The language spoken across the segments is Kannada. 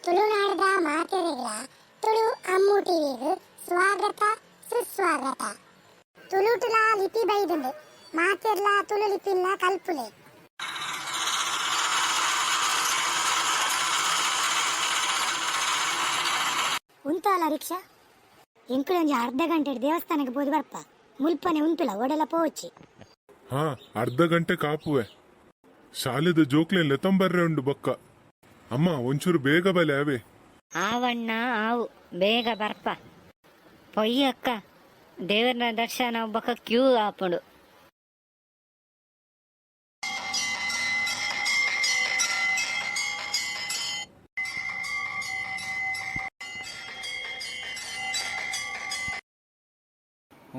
ತುಳುನಾಡದ ಮಾತೆರೆಗಳ ತುಳು ಅಮ್ಮು ಟಿವಿಗೆ ಸ್ವಾಗತ ಸುಸ್ವಾಗತ. ತುಳುಟುಲ ಲಿಪಿ ಬೈದುಂಡು ಮಾತೆರ್ಲ ತುಳು ಲಿಪಿನ ಕಲ್ಪುಲೆ. ಉಂತಲ್ಲ ರಿಕ್ಷಾ ಎಂಕುಲೊಂಜಿ ಅರ್ಧ ಗಂಟೆ ದೇವಸ್ಥಾನಕ್ಕೆ ಬೋದು ಬರ್ಪ ಮುಲ್ಪನೆ ಉಂಟುಲ ಒಡಲ ಪೋಚಿ. ಹಾ, ಅರ್ಧ ಗಂಟೆ ಕಾಪುವೆ. ಶಾಲೆದ ಜೋಕ್ಲೆಲ್ಲ ತೊಂಬರ್ರೆ ಉಂಡು ಬೊಕ್ಕ. ಅಮ್ಮ ಒಂಚೂರು ಬೇಗ ಬಲೆ ಅವೇ. ಆವಣ್ಣ ಆವು ಬೇಗ ಬರ್ಪ. ಪೊಯ್ಯಕ್ಕ ದೇವರ ದರ್ಶನ ಬೊಕ್ಕ ಕ್ಯೂ ಆಪುಂಡು.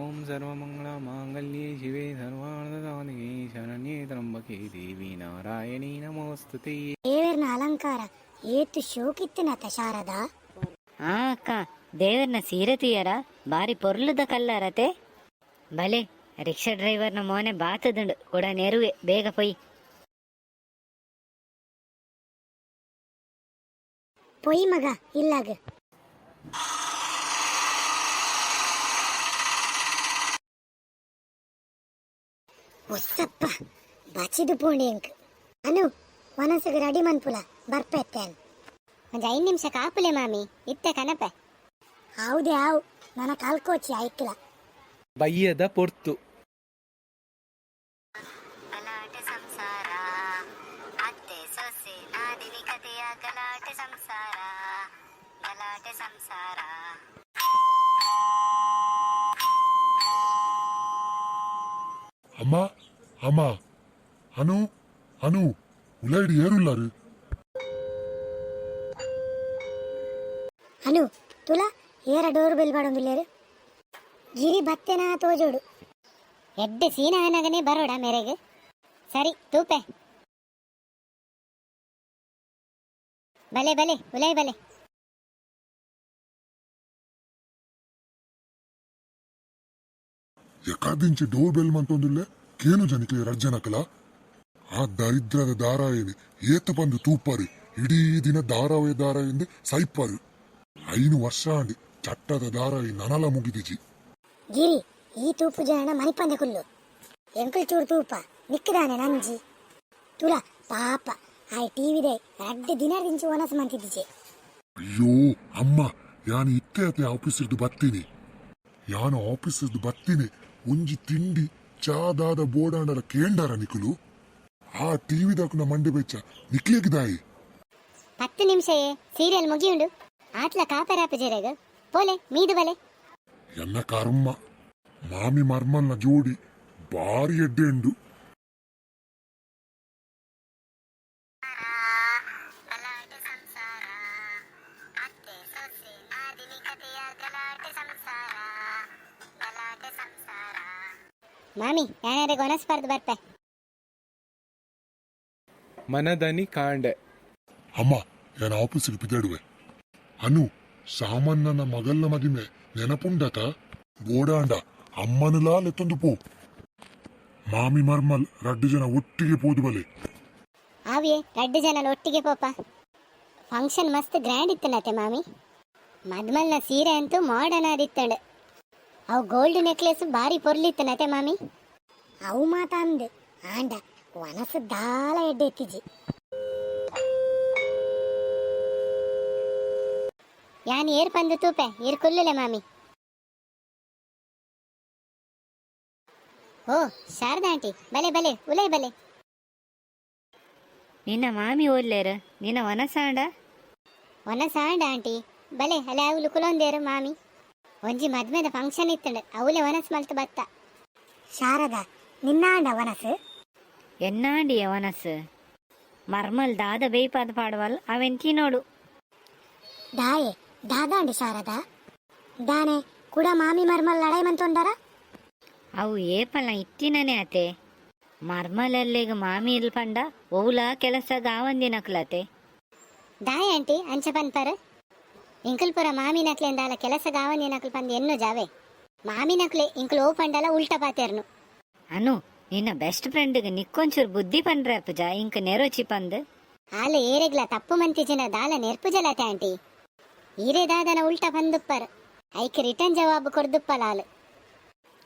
ಓಂ ಸರ್ವಮಂಗಳ ಮಾಂಗಲ್ಯೆ ಶಿವೆ ಸರ್ವಾರ್ಧಸಾಧಿಕೆ ಶರಣ್ಯೆ ತ್ರ್ಯಂಬಕೆ ದೇವಿ ನಾರಾಯಣಿ ನಮೋಸ್ತುತೆ. ದೇವರನ ಅಲಂಕಾರ ಏತು ಶೋಕಿತ್ತಿನತ ಶಾರದಾ. ಆ ಅಕ್ಕ ದೇವರನ ಸೀರೆ ತೀಯರ ಬಾರಿ ಪೊರ್ಲುದ ಕಲ್ಲರತೆ. ಬಲೆ ರಿಕ್ಷಾ ಡ್ರೈವರ್ನ ಮೋನೆ ಬಾತದುಂಡು ಕೂಡ ನೆರುವೆ ಬೇಗ ಪೊಯ್. ಪೊಯ್ ಮಗ ಇಲ್ಲಾಗ. ಒස්සಪ್ಪ ಬಚಿದು ಪೋಂಡಿ ಎಂಕ್ ಅನು ಒನಸಗ ರೆಡಿ ಮನ್ಪುಲ ಬರ್ಪೆತ್ತೇನ್. ಒಂದು 5 ನಿಮಿಷ ಕಾಪುಲೆ ಮಾಮಿ ಇತ್ತೆ ಕನಪೆ. ಹೌದೇ ಹಾವು ನನ್ನ ಕಾಲ್ಕೋಚಿ ಆಯ್ಕಲ ಬಯ್ಯದ ಪೊರ್ತು. ಗಲಾಟೆ ಸಂಸಾರ ಅತ್ತೆ ಸೊಸೆ ಆಧುನಿಕತೆಯ ಗಲಾಟೆ ಸಂಸಾರ ಗಲಾಟೆ ಸಂಸಾರ. ಅಮ್ಮ ಅಮ್ಮ ಅನು ಅನು ಉಲೈಡಿ ಏರುಲ್ಲಾರು. ಅನು ತುಲ ಏರ ಡೋರ್ ಬೆಲ್ ಬಾಡೊಂದುಲ್ಲೇರು ಗಿರಿ ಬತ್ತೆನ ತೋಜೋಡು ಎಡ್ಡೆ ಸೀನಗನಗನೆ ಬರೋಡ ಮೇರೆಗೆ. ಸರಿ ತೂಪೆ ಬಲೆ ಬಲೆ ಉಲೈ ಬಲೆ. ಎಕಾದಿಂಚಿ ಡೋರ್ ಬೆಲ್ ಮಂತೊಂದುಲ್ಲೆ ಕೇನು ಜನಕ್ಕೆ ರಜ್ಜನಕಲ. ಆ ದರಿದ್ರದ ದಾರಾಯಣಿ ಏತ ಬಂದು ತೂಪಾರಿ ಇಡೀ ದಿನ ದಾರಾವೇ ದಾರ ಎಂದು ಸೈಪಾರು. 5 ವರ್ಷ ಅಂಡಿ ಚಟ್ಟದ ದಾರಾಯಿ ನನಲ ಮುಗಿದಿಜಿ. ಗಿರಿ ಈ ತೂಪು ಜನ ಮನಿಪಂದೆ ಕುಲ್ಲು ಎಂಕಲ್ ಚೂರು ತೂಪ ನಿಕ್ಕದಾನೆ ನಂಜಿ ತುಲ ಪಾಪ ಆ ಟಿವಿದೆ ರಡ್ಡೆ ದಿನದಿಂಚಿ ಒನಸು ಮಂತಿದ್ದಿಜೆ. ಅಯ್ಯೋ ಅಮ್ಮ ಯಾನು ಇತ್ತೆ ಅತ್ತೆ ಆಫೀಸಿರ್ದು ಬತ್ತೀನಿ. ಯಾನು ಆಫೀಸಿರ್ದು ಬತ್ತೀನಿ ಒಂಜಿ ತಿಂಡಿ ಚಾದಾದ ಬೋಡಾಂಡರ ಕೇಂಡಾರ ನಿಕುಲು. ಆ ಟಿವಿದಾಕು ಮಂಡೆ ಬೆಚ್ಚ ನಿಕ್ಲೇಗಿದಾಯಿ. 10 ನಿಮಿಷಯೇ ಸೀರಿಯಲ್ ಮುಗಿಯುಂಡು ಆತ್ಲ ಕಾಪರಾಪ ಜೆರೆಗ ಪೋಲೆ ಮೀದು ಬಲೆ. ಎನ್ನ ಕರ್ಮ ಮಾಮಿ ಮರ್ಮಲ್ನ ಜೋಡಿ ಬಾರಿ ಎಡ್ಡೆ ಉಂಡು. ಮಾಮಿ ಯಾನ್ಯಾರೆ ಗೊನಸ್ಬಾರ್ದು ಬರ್ಪೆ. ಮನದನಿ ಕಾಂಡೆ. ಅಮ್ಮ ನಾನು ಆಫೀಸಿಗೆ ಬಿದ್ದಾಡುವೆ. ಅನು ಸಾಮಾನ್ಯನ ಮಗಲ್ನ ಮದಿಮೆ ನೆನಪುಂಡತ ಬೋಡಾಂಡ ಅಮ್ಮನಲಾ ಲೆತ್ತೊಂದು ಪೋ. ಮಾಮಿ ಮರ್ಮಲ್ 2 ಜನ ಒಟ್ಟಿಗೆ ಪೋದು ಬಲೆ. ಆವಿಯೇ 2 ಜನ ಒಟ್ಟಿಗೆ ಪೋಪ. ಫಂಕ್ಷನ್ ಮಸ್ತ್ ಗ್ರ್ಯಾಂಡ್ ಇತ್ತನತೆ ಮಾಮಿ. ಮದ್ಮಲ್ನ ಸೀರೆ ಅಂತೂ ಮಾಡರ್ನ್ ಆದಿತ್ತಂಡೆ. ಅವು ಗೋಲ್ಡ್ ನೆಕ್ಲೆಸ್ ಬಾರಿ ಪೊರ್ಲಿತ್ತನತೆ ಮಾಮಿ. ಅವು ಮಾತ ಅಂದೆ ಆಂಡ ಒನಸು ದಾಲ ಎಡ್ಡೆ ಎತ್ತಿಜಿ. ಯಾನ್ ಏರ್ ಪಂದು ತೂಪೆ ಏರ್ ಕೊಲ್ಲಲೆ ಮಾಮಿ. ಓ ಶಾರದಾ ಆಂಟಿ ಬಲೆ ಬಲೆ ಉಲೈ ಬಲೆ. ನಿನ್ನ ಮಾಮಿ ಓಲ್ಲೇರು ನಿನ್ನ ಒನಸಾಂಡ ಒನಸಾಂಡ ಆಂಟಿ ಬಲೆ ಅಲೆ ಅವಳು ಕುಲೊಂದೇರು ಮಾಮಿ. ಒಂಜಿ ಮದ್ಮೆದ ಫಂಕ್ಷನ್ ಇತ್ತಂಡೆ ಅವಳೆ ಒನಸ್ ಮಲ್ತು ಬತ್ತ. ಶಾರದಾ ನಿನ್ನಾಂಡ ಒನಸು ಎನ್ನಾಂಡಿಯ ಒನಸು ಮರ್ಮಲ್ ದಾದ ಬೇಯ್ಪಾದ ಪಾಡುವಲ್ ಅವೆಂತಿ ನೋಡು. ದಾಯೆ ದಾದಾಂಡಿ ಶಾರದಾ ದಾನೆ ಕೂಡ ಮಾಮಿ ಮರ್ಮಲ್ ಲಡಾಯಿ ಮಂತೊಂಡರ. ಅವು ಏಪಲ್ಲ ಇತ್ತಿನನೆ ಅತೆ ಮರ್ಮಲಲ್ಲಿಗ ಮಾಮಿ ಇಲ್ ಪಂಡ ಓಲ ಕೆಲಸ ಗಾವಂದಿನಕ್ಲತೆ. ದಾಯೆ ಆಂಟಿ ಅಂಚ ಪನ್ಪರ್ ಇಂಕಲ್ ಪುರ ಮಾಮಿ ನಕ್ಲೆಂದಾಲ ಕೆಲಸ ಗಾವಂದಿ ನಕ್ಲು ಪಂದು ಎನ್ನು ಜಾವೆ ಮಾಮಿ ನಕ್ಲೆ ಇಂಕಲ್ ಓ ಪಂಡಲ ಉಲ್ಟ ಪಾತೆರ್ನು. ಅನು ನಿನ್ನ ಬೆಸ್ಟ್ ಫ್ರೆಂಡ್ಗೆ ನಿಕ್ಕೊಂಚೂರು ಬುದ್ಧಿ ಪಂಡ್ರೆ ಅಪ್ಪಜ ಇಂಕ ನೆರೋಚಿ ಪಂದ್. ಆಲು ಏರೆಗ್ಲ ತಪ್ಪು ಮಂತಿಜಿನ ದಾಲ ನೆರ್ಪು ಜಲತೆ ಆಂಟಿ ಈರೆ ದಾದನ ಉಲ್ಟಾ ಬಂದುಪ್ಪರ್ ಐಕ್ ರಿಟರ್ನ್ ಜವಾಬು ಕೊರ್ದುಪ್ಪಲ ಆಲು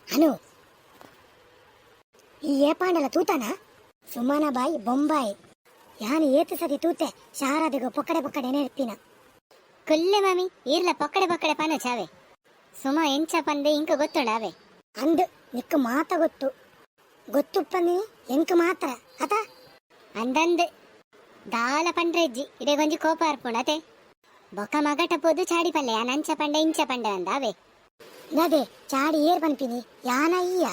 ಅನು ಈ ಏಪಾಂಡಲ ತೂತನ ಸುಮನ ಬಾಯಿ ಬೊಂಬಾಯಿ ಯಾನು ಏತು ಸತಿ ತೂತೆ ಶಾರದೆಗೋ ಪೊಕ್ಕಡೆ ಪೊಕ್ಕಡೆ ನೆರ್ಪಿನ ಕೊಲ್ಲೆ ಮಾಮಿ ಈರ್ಲ ಪೊಕ್ಕಡೆ ಪೊಕ್ಕಡೆ ಪನ ಚಾವೆ ಸುಮ ಎಂಚ ಪಂದೆ ಇಂಕ ಗೊತ್ತುಂಡಾವೆ ಅಂದು ನಿಕ್ಕು ಮಾತ ಗೊತ್ತು ಗೊತ್ತುಪ್ಪನಿ ಎಂಕ್ ಮಾತ್ರ ಅತ ಅಂದಂದು ದಾಲ ಪಂಡ್ರೆಜ್ಜಿ ಇಡೆ ಗೊಂಜಿ ಕೋಪ ಅರ್ಪುಣ ಅತೆ ಬೊಕ್ಕ ಮಗಟ ಪೋದು ಚಾಡಿ ಪಲ್ಲೆ ನಂಚ ಪಂಡೆ ಇಂಚ ಪಂಡೆ ಅಂದಾವೆ ನದೆ ಚಾಡಿ ಏರ್ ಪನ್ಪಿನಿ ಯಾನ ಈಯ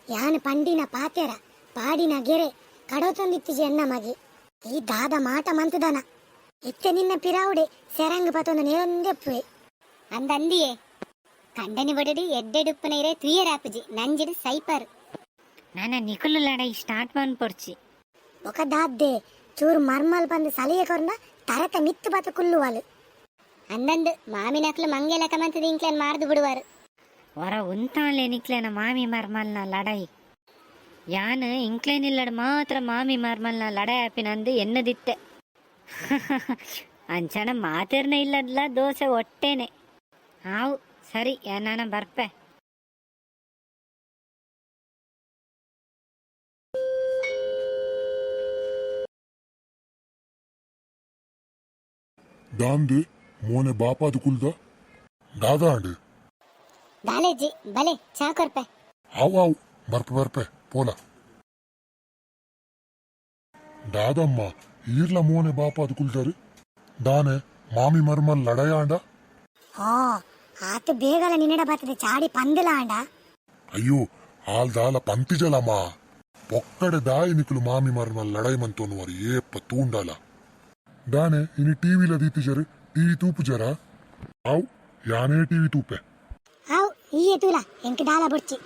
ಯಾನ ಪಂಡಿನ ಪಾತೆರ ಪಾಡಿನ ಗೆರೆ ಕಡೋತೊಂದಿತ್ತಿಜಿ ಎನ್ನ ಮಗಿ ಈ ದಾದ ಮಾಟ ಮಂತದನ ಎತ್ತೆ ನಿನ್ನ ಪಿರಾವುಡೆ ಸೆರಂಗ್ ಪತೊಂದು ನೇರೊಂದೆಪ್ಪುವೆ ಅಂದಂದಿಯೇ ಕಂಡನಿ ಬಡಡಿ ಎಡ್ಡೆಡುಪ್ಪನ ಇರೆ ತುಯರಾಪುಜಿ ನಂಜಿಡು ಸೈಪರ್ ನಾನ ನಿಕುಲು ಲಡಾಯಿ ಸ್ಟಾರ್ಟ್ ಮಾಡ್ಪೊಡ್ಚಿ ఒక దాద్దే చూరు మర్మల్ పంది సలియ కొరన తరత మిత్తు బత కుల్లువాలు ಅಂದಂದು ಮಾಮಿನಕ್ಲು ಮಂಗೆಲಕ ಮಂತದ ಇಂಕ್ಲೇನ್ ಮಾರ್ದು ಬಿಡುವರು ಹೊರ ಉಂತಾಳೆ ನಿಕ್ಲೇನ ಮಾಮಿ ಮರ್ಮಲ್ನ ಲಡಾಯಿ ಯಾನ್ ಇಂಕ್ಲೇನಿಲ್ಲಡ್ ಮಾತ್ರ ಮಾಮಿ ಮರ್ಮಲ್ನ ಲಡಾಯಿ ಆಪಿನಂದು ಎನ್ನದಿತ್ತೆ ಅಂಚನ ಮಾತಿರ್ನ ಇಲ್ಲದ್ಲ ದೋಸೆ ಹೊಟ್ಟೆನೆ ಹಾವು ಸರಿ ನಾನು ಬರ್ಪೆ ದಾಂದೆ ಮೋನೆ ಬಾಪಾದು ಕುಲ್ದ ದಾದ ಅಂಡ್ ದಾಲೇಜಿ ಬಲೆ ಚಾ ಕೊರ್ಪೆ ಆವ್ ಬರ್ಪೆ ಪೋಲ ದಾದಮ್ಮ ಈರ್ಲ ಮೋನೆ ಬಾಪಾದು ಕುಲ್ದಾರು ದಾನೆ ಮಾಮಿ ಮರ್ಮಲ್ ಲಡಯಾಂಡ ಓ ಆತು ಬೇಗಲ ನಿನ್ನಡ ಬರ್ತದೆ ಚಾಡಿ ಪಂದಿಲ ಆಂಡ ಅಯ್ಯೋ ಆಲ್ ದಾಲ ಪಂತಿಜಲಮ್ಮ ಪೊಕ್ಕಡೆ ದಾಯಿ ನಿಕುಲು ಮಾಮಿ ಮರ್ಮಲ್ ಲಡೈ ಮಂತೋನುವರು ಏಪ್ಪ ತೂಂಡಲ ದಾನೆ ಇನಿ ಟಿವಿಲ ದೀತಿಜರು ಟಿವಿ ತೂಪು ಜರ ಆವ್ ಯಾನೇ ಟಿವಿ ತೂಪೆ ಆವ್ ಈಯೆ ತೂಲ ಎಂಕ್ ದಾಲ ಬುಡ್ಚಿ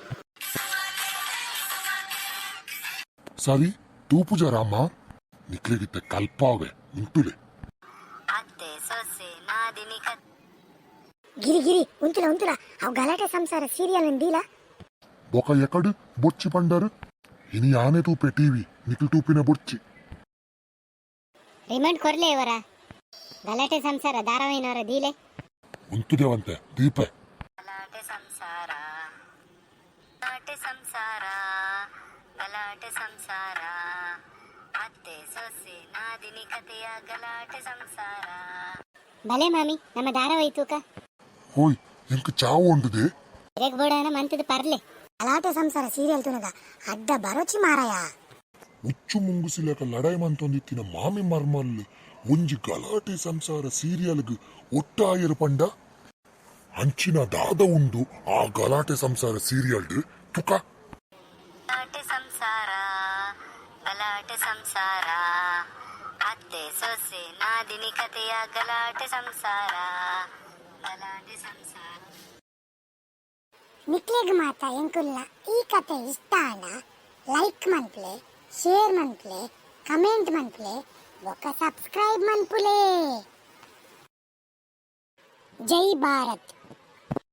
ಸರಿ ತೂಪು ಜರ ಅಮ್ಮ ನಿಕ್ಲಿಗಿತ್ತೆ ಕಲ್ಪಾವೆ ಉಂಟುಲೆ ಅತ್ತೆ ಸೊಸೆ ನಾದಿನಿ ಗಿರಿ ಗಿರಿ ಉಂತುಲ ಉಂತುಲ ಅವ್ ಗಲಾಟೆ ಸಂಸಾರ ಸೀರಿಯಲ್ ಎಂದೀಲ ಬೊಕ ಎಕಡು ಬೊಚ್ಚಿ ಪಂಡರು ಇನಿ ಯಾನೇ ತೂಪೆ ಟಿವಿ ನಿಕ್ಲು ತೂಪಿನ ಬೊಚ್ಚಿ ರಿಮೋಟ್ ಕೊರ್ಲೆ ಇವರ ಗಲಾಟೆ ಸಂಸಾರ ಧಾರಾವಾಹಿನವರ ದೀಲೆ ಉಂತುದೇವಂತೆ ದೀಪೆ ಗಲಾಟೆ ಸಂಸಾರ ಗಲಾಟೆ ಸಂಸಾರ ಗಲಾಟೆ ಸಂಸಾರ ಅತ್ತೆ ಸೊಸೆ ನಾದಿನಿ ಕಥೆಯ ಗಲಾಟೆ ಸಂಸಾರ ಬಲೆ ಮಾಮಿ ನಮ್ಮ ಧಾರಾವಾಹಿ ತೂಕ ಹೋಯ್ ಎಂಕ್ ಚಾವು ಉಂಡುದೆ ರೇಗ್ ಬೋಡನ ಮಂತದ ಪರ್ಲೆ ಗಲಾಟೆ ಸಂಸಾರ ಸೀರಿಯಲ್ ತುನಗ ಅಡ್ಡ ಬರೋಚಿ ಮಾರಾಯ ಉಚ್ಚು ಮುಂಗುಸಿಲಕ ಲಡಾಯಿ ಮಂತೊಂದಿತ್ತಿನ ಮಾಮಿ ಮರ್ಮಲ್ಲು ಒಂಜಿ ಗಲಾಟೆ ಸಂಸಾರ ಸೀರಿಯಲ್ಗ್ ಒಟ್ಟಾಯರು ಪಂಡ ಅಂಚಿನ ದಾದ ಉಂಡು ಆ ಗಲಾಟೆ ಸಂಸಾರ ಸೀರಿಯಲ್ ತುಕ ಗಲಾಟೆ ಸಂಸಾರ ಗಲಾಟೆ ಸಂಸಾರ ಅತ್ತೆ ಸೊಸೆ ನಾದಿನಿ ಕಥೆಯ ಗಲಾಟೆ ಸಂಸಾರ ಗಲಾಟೆ ಸಂಸಾರ ನಿಕ್ಲೆಗ್ ಮಾತ ಎಂಕುಲ್ಲ ಈ ಕತೆ ಇಷ್ಟ ಅಣ್ಣ ಲೈಕ್ ಮನ್ಪ್ಲೆ ಶೇರ್ ಮನ್ಪ್ಲೆ ಕಮೆಂಟ್ ಮನ್ಪ್ಲೆ ಬೊಕ್ಕ ಸಬ್ಸ್ಕ್ರೈಬ್ ಮನ್ಪುಲೆ ಜೈ ಭಾರತ್.